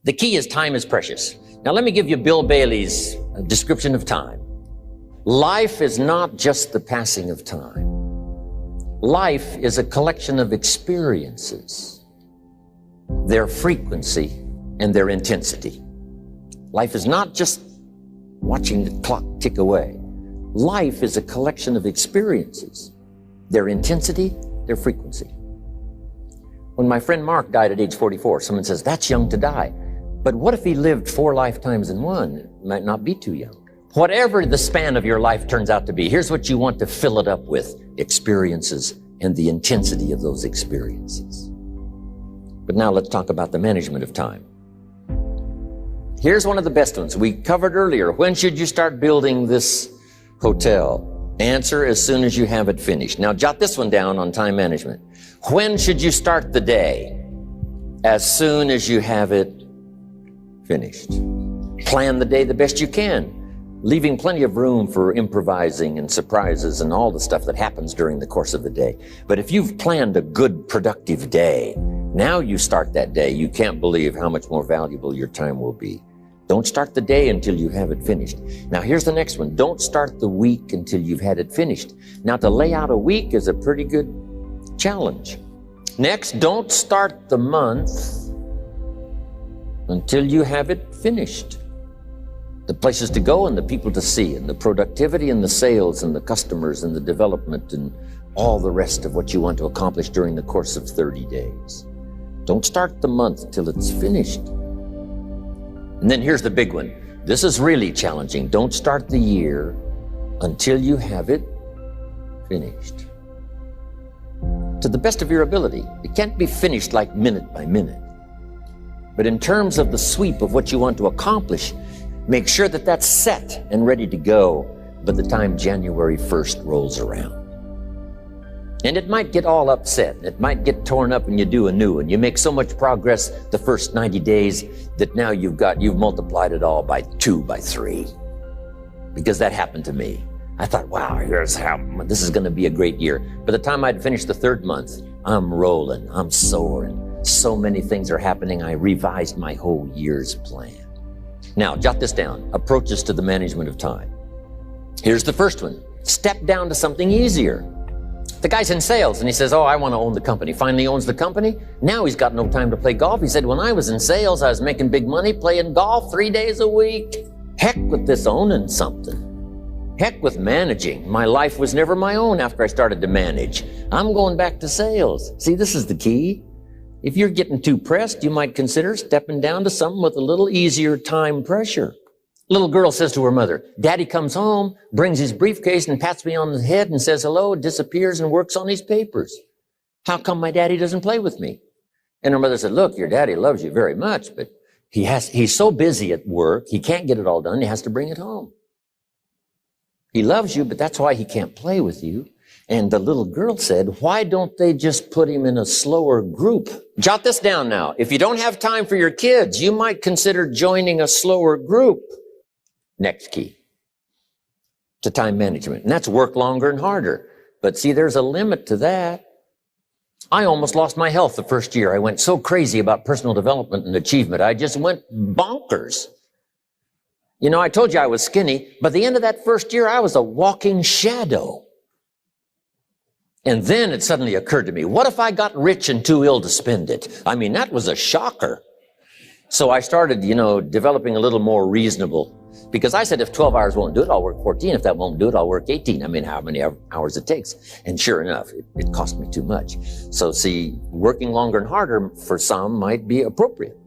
The key is time is precious. Now let me give you Bill Bailey's description of time. Life is not just the passing of time. Life is a collection of experiences, their frequency and their intensity. Life is not just watching the clock tick away. Life is a collection of experiences, their intensity, their frequency. When my friend Mark died at age 44, someone says, that's young to die. But what if he lived 4 lifetimes in one? It might not be too young. Whatever the span of your life turns out to be, here's what you want to fill it up with: experiences and the intensity of those experiences. But now let's talk about the management of time. Here's one of the best ones. We covered earlier. When should you start building this hotel? Answer: as soon as you have it finished. Now jot this one down on time management. When should you start the day? As soon as you have it finished. Plan the day the best you can, leaving plenty of room for improvising and surprises and all the stuff that happens during the course of the day. But if you've planned a good, productive day, now you start that day, you can't believe how much more valuable your time will be. Don't start the day until you have it finished. Now here's the next one. Don't start the week until you've had it finished. Now to lay out a week is a pretty good challenge. Next, don't start the month until you have it finished. The places to go and the people to see and the productivity and the sales and the customers and the development and all the rest of what you want to accomplish during the course of 30 days. Don't start the month till it's finished. And then here's the big one. This is really challenging. Don't start the year until you have it finished. To the best of your ability. It can't be finished like minute by minute. But in terms of the sweep of what you want to accomplish, make sure that that's set and ready to go by the time January 1st rolls around. And it might get all upset. It might get torn up and you do a new one. You make so much progress the first 90 days that now you've multiplied it all by 2, by 3. Because that happened to me. I thought, wow, this is going to be a great year. By the time I'd finished the 3rd month, I'm rolling, I'm soaring. So many things are happening. I revised my whole year's plan. Now, jot this down. Approaches to the management of time. Here's the first one. Step down to something easier. The guy's in sales and he says, oh, I want to own the company. Finally owns the company. Now he's got no time to play golf. He said, when I was in sales, I was making big money playing golf 3 days a week. Heck with this owning something. Heck with managing. My life was never my own after I started to manage. I'm going back to sales. See, this is the key. If you're getting too pressed, you might consider stepping down to something with a little easier time pressure. Little girl says to her mother, Daddy comes home, brings his briefcase and pats me on the head and says hello, disappears and works on his papers. How come my daddy doesn't play with me? And her mother said, look, your daddy loves you very much, but he's so busy at work, he can't get it all done, he has to bring it home. He loves you, but that's why he can't play with you. And the little girl said, why don't they just put him in a slower group? Jot this down now. If you don't have time for your kids, you might consider joining a slower group. Next key to time management. And that's work longer and harder. But see, there's a limit to that. I almost lost my health the first year. I went so crazy about personal development and achievement. I just went bonkers. You know, I told you I was skinny. By the end of that first year, I was a walking shadow. And then it suddenly occurred to me, what if I got rich and too ill to spend it? I mean, that was a shocker. So I started, developing a little more reasonable. Because I said, if 12 hours won't do it, I'll work 14. If that won't do it, I'll work 18. I mean, how many hours it takes. And sure enough, it cost me too much. So see, working longer and harder for some might be appropriate.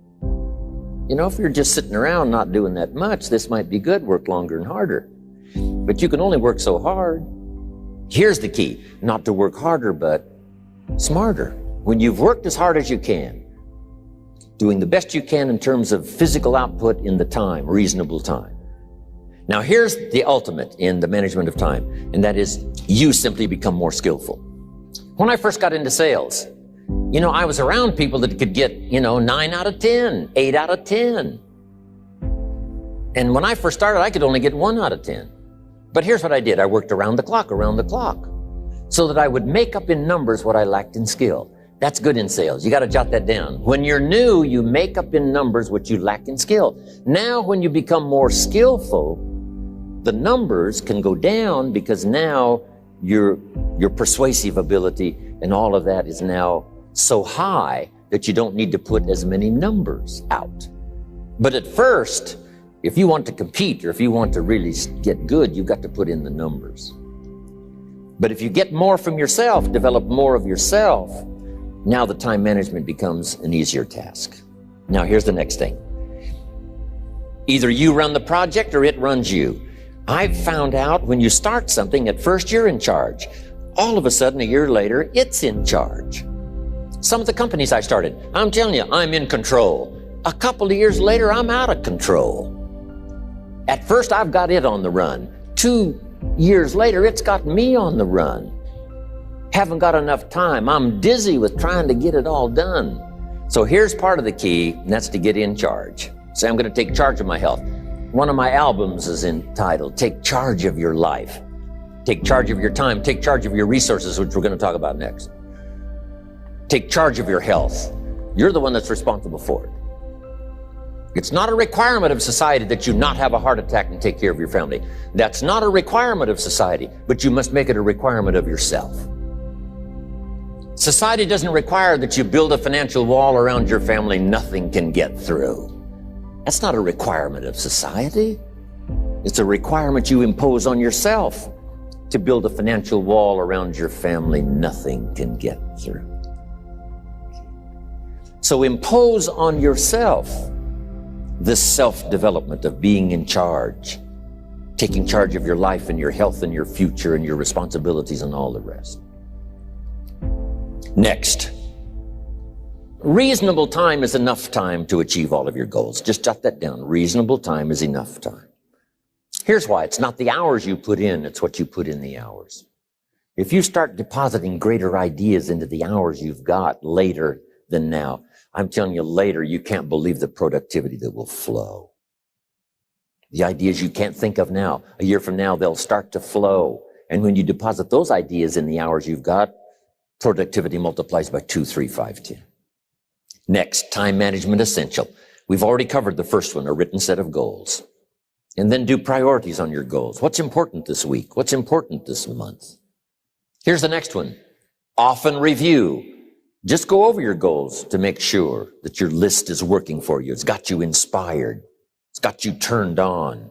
If you're just sitting around not doing that much, this might be good, work longer and harder. But you can only work so hard. Here's the key, not to work harder, but smarter. When you've worked as hard as you can, doing the best you can in terms of physical output in the time, reasonable time. Now here's the ultimate in the management of time, and that is you simply become more skillful. When I first got into sales, I was around people that could get, 9 out of 10, 8 out of 10. And when I first started, I could only get 1 out of 10. But here's what I did. I worked around the clock, so that I would make up in numbers what I lacked in skill. That's good in sales. You got to jot that down. When you're new, you make up in numbers what you lack in skill. Now, when you become more skillful, the numbers can go down because now your persuasive ability and all of that is now so high that you don't need to put as many numbers out. But at first, if you want to compete or if you want to really get good, you've got to put in the numbers. But if you get more from yourself, develop more of yourself, now the time management becomes an easier task. Now here's the next thing. Either you run the project or it runs you. I've found out when you start something, at first you're in charge. All of a sudden, a year later, it's in charge. Some of the companies I started, I'm telling you, I'm in control. A couple of years later, I'm out of control. At first, I've got it on the run. 2 years later, it's got me on the run. Haven't got enough time. I'm dizzy with trying to get it all done. So here's part of the key, and that's to get in charge. Say, I'm going to take charge of my health. One of my albums is entitled, Take Charge of Your Life. Take charge of your time. Take charge of your resources, which we're going to talk about next. Take charge of your health. You're the one that's responsible for it. It's not a requirement of society that you not have a heart attack and take care of your family. That's not a requirement of society, but you must make it a requirement of yourself. Society doesn't require that you build a financial wall around your family nothing can get through. That's not a requirement of society. It's a requirement you impose on yourself to build a financial wall around your family nothing can get through. So impose on yourself this self-development of being in charge, taking charge of your life and your health and your future and your responsibilities and all the rest. Next, reasonable time is enough time to achieve all of your goals. Just jot that down. Reasonable time is enough time. Here's why. It's not the hours you put in, it's what you put in the hours. If you start depositing greater ideas into the hours you've got later than now, I'm telling you, later, you can't believe the productivity that will flow. The ideas you can't think of now, a year from now, they'll start to flow. And when you deposit those ideas in the hours you've got, productivity multiplies by 2, 3, 5, 10. Next, time management essential. We've already covered the first one, a written set of goals. And then do priorities on your goals. What's important this week? What's important this month? Here's the next one. Often review. Just go over your goals to make sure that your list is working for you. It's got you inspired. It's got you turned on.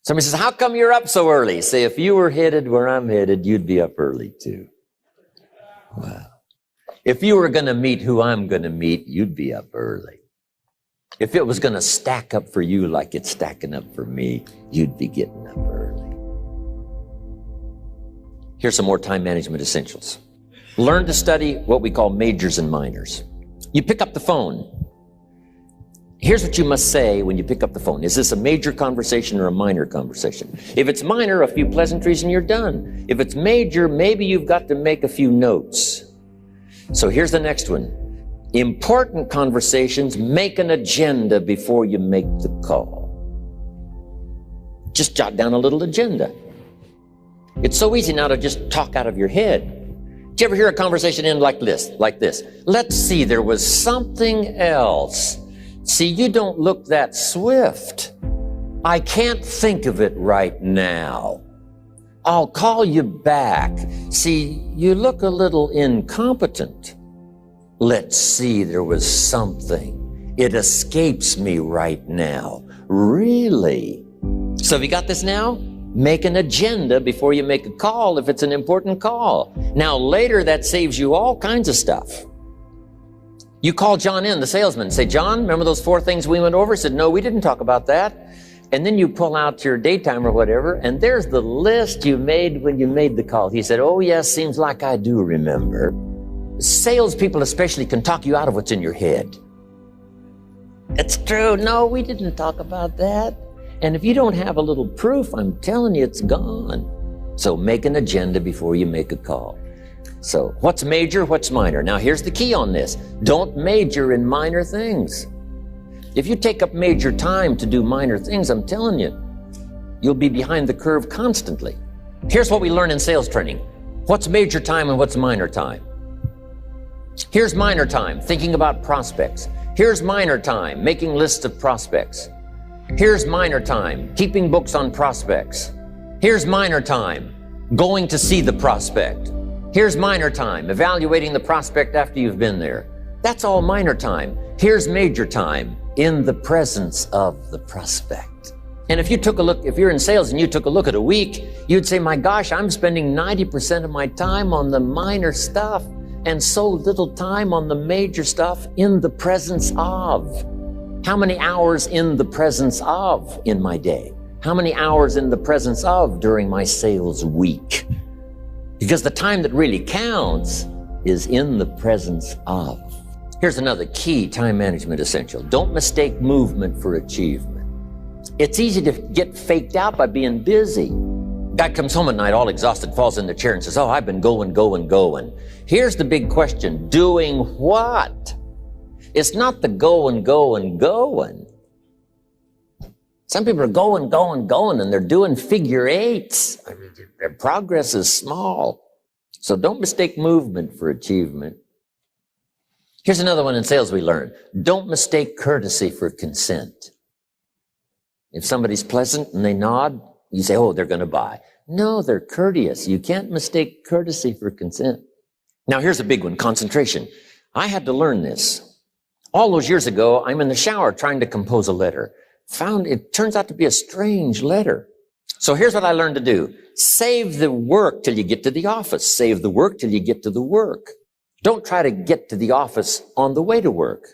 Somebody says, how come you're up so early? Say, if you were headed where I'm headed, you'd be up early too. Wow. If you were going to meet who I'm going to meet, you'd be up early. If it was going to stack up for you like it's stacking up for me, you'd be getting up early. Here's some more time management essentials. Learn to study what we call majors and minors. You pick up the phone. Here's what you must say when you pick up the phone. Is this a major conversation or a minor conversation? If it's minor, a few pleasantries and you're done. If it's major, maybe you've got to make a few notes. So here's the next one. Important conversations, make an agenda before you make the call. Just jot down a little agenda. It's so easy now to just talk out of your head. Did you ever hear a conversation end like this? Let's see, there was something else. See, you don't look that swift. I can't think of it right now. I'll call you back. See, you look a little incompetent. Let's see, there was something. It escapes me right now. Really? So have you got this now? Make an agenda before you make a call if it's an important call. Now later that saves you all kinds of stuff. You call John in, the salesman, and say, John, remember those 4 things we went over? He said, no, we didn't talk about that. And then you pull out your daytime or whatever, and there's the list you made when you made the call. He said, oh yes, seems like I do remember. Salespeople especially can talk you out of what's in your head. It's true. No, we didn't talk about that. And if you don't have a little proof, I'm telling you, it's gone. So make an agenda before you make a call. So what's major, what's minor? Now here's the key on this. Don't major in minor things. If you take up major time to do minor things, I'm telling you, you'll be behind the curve constantly. Here's what we learn in sales training. What's major time and what's minor time? Here's minor time, thinking about prospects. Here's minor time, making lists of prospects. Here's minor time, keeping books on prospects. Here's minor time, going to see the prospect. Here's minor time, evaluating the prospect after you've been there. That's all minor time. Here's major time, in the presence of the prospect. And if you're in sales and you took a look at a week, you'd say, my gosh, I'm spending 90% of my time on the minor stuff and so little time on the major stuff in the presence of. How many hours in the presence of in my day? How many hours in the presence of during my sales week? Because the time that really counts is in the presence of. Here's another key time management essential. Don't mistake movement for achievement. It's easy to get faked out by being busy. Guy comes home at night all exhausted, falls in the chair and says, oh, I've been going. Here's the big question. Doing what? It's not the going. Some people are going, and they're doing figure eights. I mean, their progress is small. So don't mistake movement for achievement. Here's another one in sales we learned. Don't mistake courtesy for consent. If somebody's pleasant and they nod, you say, oh, they're going to buy. No, they're courteous. You can't mistake courtesy for consent. Now, here's a big one, concentration. I had to learn this. All those years ago, I'm in the shower trying to compose a letter. Found it turns out to be a strange letter. So here's what I learned to do. Save the work till you get to the office. Save the work till you get to the work. Don't try to get to the office on the way to work.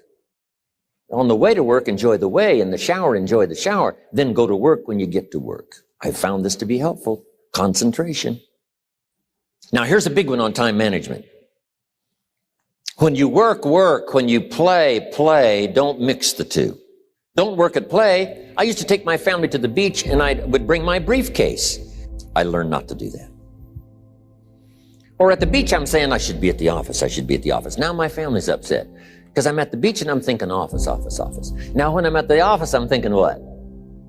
On the way to work, enjoy the way. In the shower, enjoy the shower. Then go to work when you get to work. I found this to be helpful. Concentration. Now, here's a big one on time management. When you work. When you play. Don't mix the two. Don't work at play. I used to take my family to the beach and I would bring my briefcase. I learned not to do that. Or at the beach, I'm saying I should be at the office. Now my family's upset because I'm at the beach and I'm thinking office. Now when I'm at the office, I'm thinking what?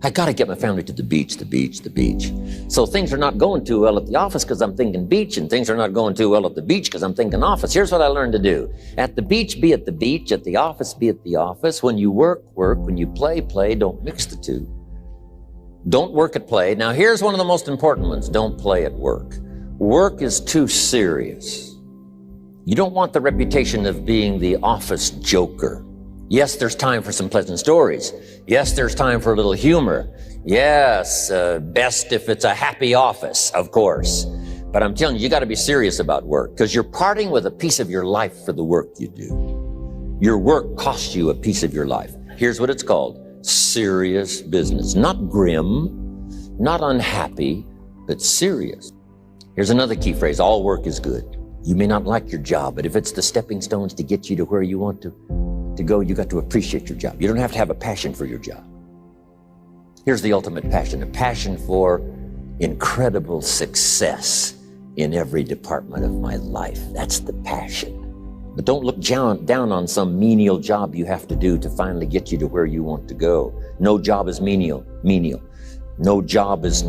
I got to get my family to the beach. So things are not going too well at the office because I'm thinking beach, and things are not going too well at the beach because I'm thinking office. Here's what I learned to do. At the beach, be at the beach. At the office, be at the office. When you work. When you play. Don't mix the two. Don't work at play. Now, here's one of the most important ones. Don't play at work. Work is too serious. You don't want the reputation of being the office joker. Yes, there's time for some pleasant stories. Yes, there's time for a little humor. Yes, best if it's a happy office, of course. But I'm telling you, you got to be serious about work because you're parting with a piece of your life for the work you do. Your work costs you a piece of your life. Here's what it's called. Serious business. Not grim, not unhappy, but serious. Here's another key phrase. All work is good. You may not like your job, but if it's the stepping stones to get you to where you want to go, you got to appreciate your job. You don't have to have a passion for your job. Here's the ultimate passion, a passion for incredible success in every department of my life. That's the passion. But don't look down on some menial job you have to do to finally get you to where you want to go. No job is menial. No job is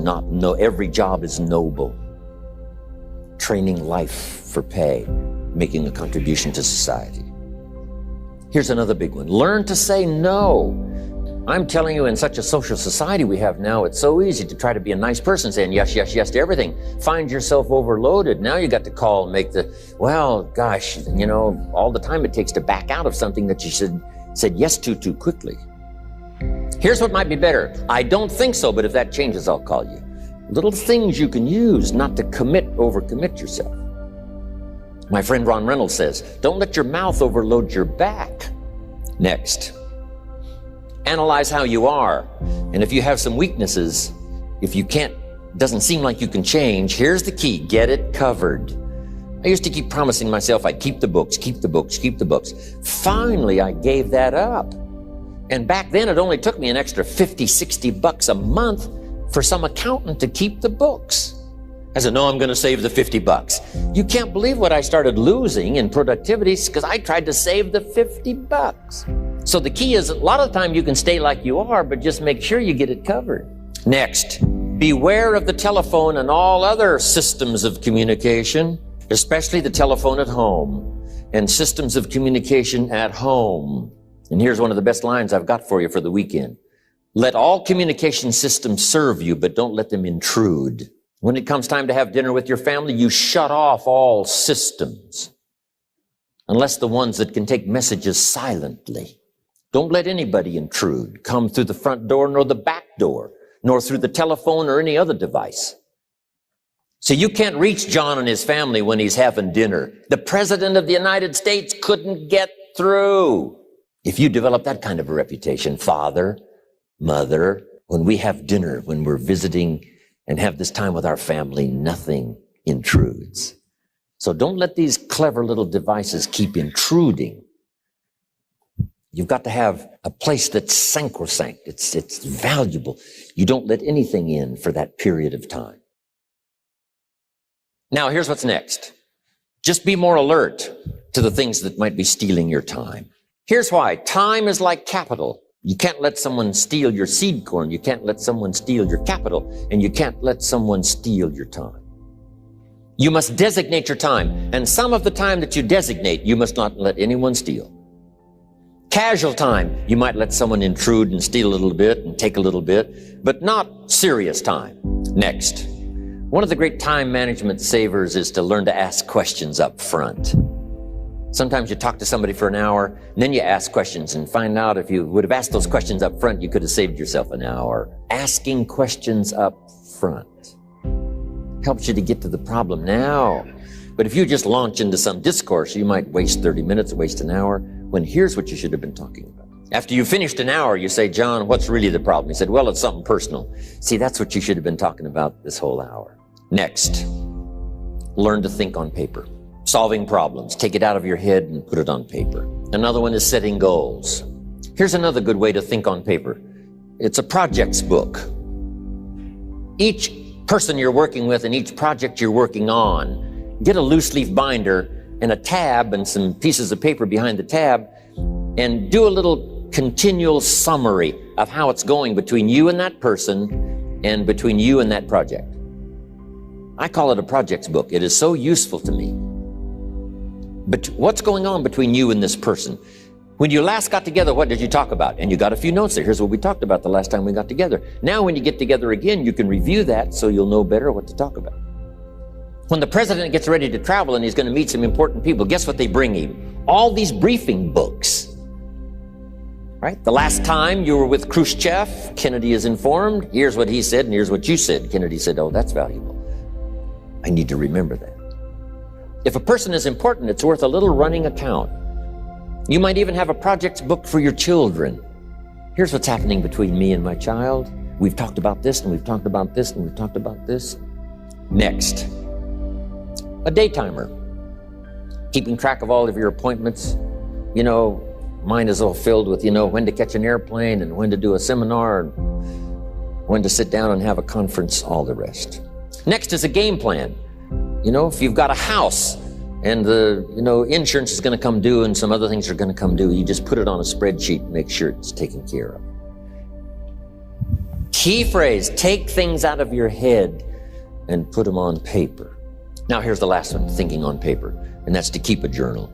every job is noble. Training life for pay, making a contribution to society. Here's another big one. Learn to say no. I'm telling you, in such a social society we have now, it's so easy to try to be a nice person saying yes to everything. Find yourself overloaded. Now you got to call and make well, gosh, all the time it takes to back out of something that you said yes to too quickly. Here's what might be better. I don't think so, but if that changes, I'll call you. Little things you can use not to overcommit yourself. My friend Ron Reynolds says, don't let your mouth overload your back. Next, analyze how you are. And if you have some weaknesses, doesn't seem like you can change, here's the key, get it covered. I used to keep promising myself I'd keep the books. Finally, I gave that up. And back then, it only took me an extra $50-60 a month for some accountant to keep the books. I said, no, I'm going to save the $50. You can't believe what I started losing in productivity because I tried to save the $50. So the key is a lot of the time you can stay like you are, but just make sure you get it covered. Next, beware of the telephone and all other systems of communication, especially the telephone at home. and systems of communication at home. And here's one of the best lines I've got for you for the weekend. Let all communication systems serve you, but don't let them intrude. When it comes time to have dinner with your family, you shut off all systems, unless the ones that can take messages silently. Don't let anybody intrude, come through the front door nor the back door, nor through the telephone or any other device. So you can't reach John and his family when he's having dinner. The President of the United States couldn't get through. If you develop that kind of a reputation, father, mother, when we have dinner, when we're visiting and have this time with our family, nothing intrudes. So don't let these clever little devices keep intruding. You've got to have a place that's sacrosanct. It's valuable. You don't let anything in for that period of time. Now, here's what's next. Just be more alert to the things that might be stealing your time. Here's why. Time is like capital. You can't let someone steal your seed corn. You can't let someone steal your capital. And you can't let someone steal your time. You must designate your time. And some of the time that you designate, you must not let anyone steal. Casual time, you might let someone intrude and steal a little bit and take a little bit, but not serious time. Next. One of the great time management savers is to learn to ask questions up front. Sometimes you talk to somebody for an hour, and then you ask questions and find out if you would have asked those questions up front, you could have saved yourself an hour. Asking questions up front helps you to get to the problem now. But if you just launch into some discourse, you might waste 30 minutes, waste an hour, when here's what you should have been talking about. After you finished an hour, you say, John, what's really the problem? He said, well, it's something personal. See, that's what you should have been talking about this whole hour. Next, learn to think on paper. Solving problems. Take it out of your head and put it on paper. Another one is setting goals. Here's another good way to think on paper. It's a projects book. Each person you're working with and each project you're working on, get a loose leaf binder and a tab and some pieces of paper behind the tab and do a little continual summary of how it's going between you and that person and between you and that project. I call it a projects book. It is so useful to me. But what's going on between you and this person? When you last got together, what did you talk about? And you got a few notes there. Here's what we talked about the last time we got together. Now when you get together again, you can review that so you'll know better what to talk about. When the president gets ready to travel and he's going to meet some important people, guess what they bring him? All these briefing books. Right? The last time you were with Khrushchev, Kennedy is informed. Here's what he said and here's what you said. Kennedy said, oh, that's valuable. I need to remember that. If a person is important, it's worth a little running account. You might even have a projects book for your children. Here's what's happening between me and my child. We've talked about this and we've talked about this and we've talked about this. Next, a day timer. Keeping track of all of your appointments. You know, mine is all filled with, when to catch an airplane and when to do a seminar and when to sit down and have a conference, all the rest. Next is a game plan. If you've got a house and the, insurance is going to come due and some other things are going to come due, you just put it on a spreadsheet and make sure it's taken care of. Key phrase, take things out of your head and put them on paper. Now here's the last one, thinking on paper, and that's to keep a journal.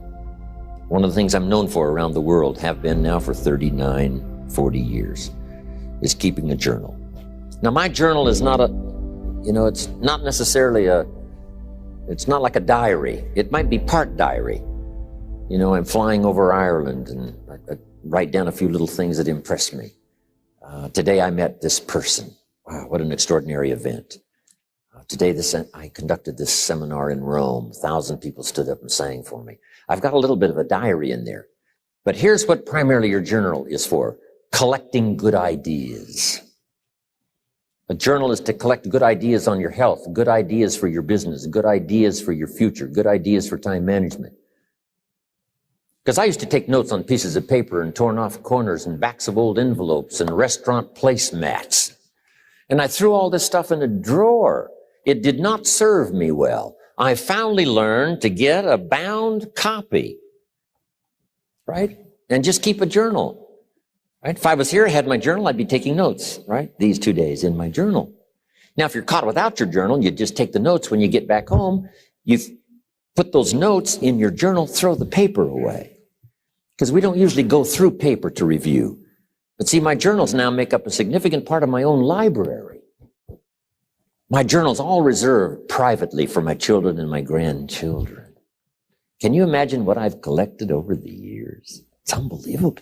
One of the things I'm known for around the world, have been now for 39, 40 years, is keeping a journal. Now my journal is not it's not necessarily it's not like a diary. It might be part diary. I'm flying over Ireland and I write down a few little things that impress me. Today I met this person. Wow, what an extraordinary event. Today I conducted this seminar in Rome. 1,000 people stood up and sang for me. I've got a little bit of a diary in there. But here's what primarily your journal is for. Collecting good ideas. A journal is to collect good ideas on your health, good ideas for your business, good ideas for your future, good ideas for time management. Because I used to take notes on pieces of paper and torn off corners and backs of old envelopes and restaurant placemats. And I threw all this stuff in a drawer. It did not serve me well. I finally learned to get a bound copy, right? And just keep a journal. Right? If I was here, I had my journal, I'd be taking notes, right? These 2 days in my journal. Now, if you're caught without your journal, you just take the notes when you get back home. You Put those notes in your journal, throw the paper away. Because we don't usually go through paper to review. But see, my journals now make up a significant part of my own library. My journals all reserved privately for my children and my grandchildren. Can you imagine what I've collected over the years? It's unbelievable.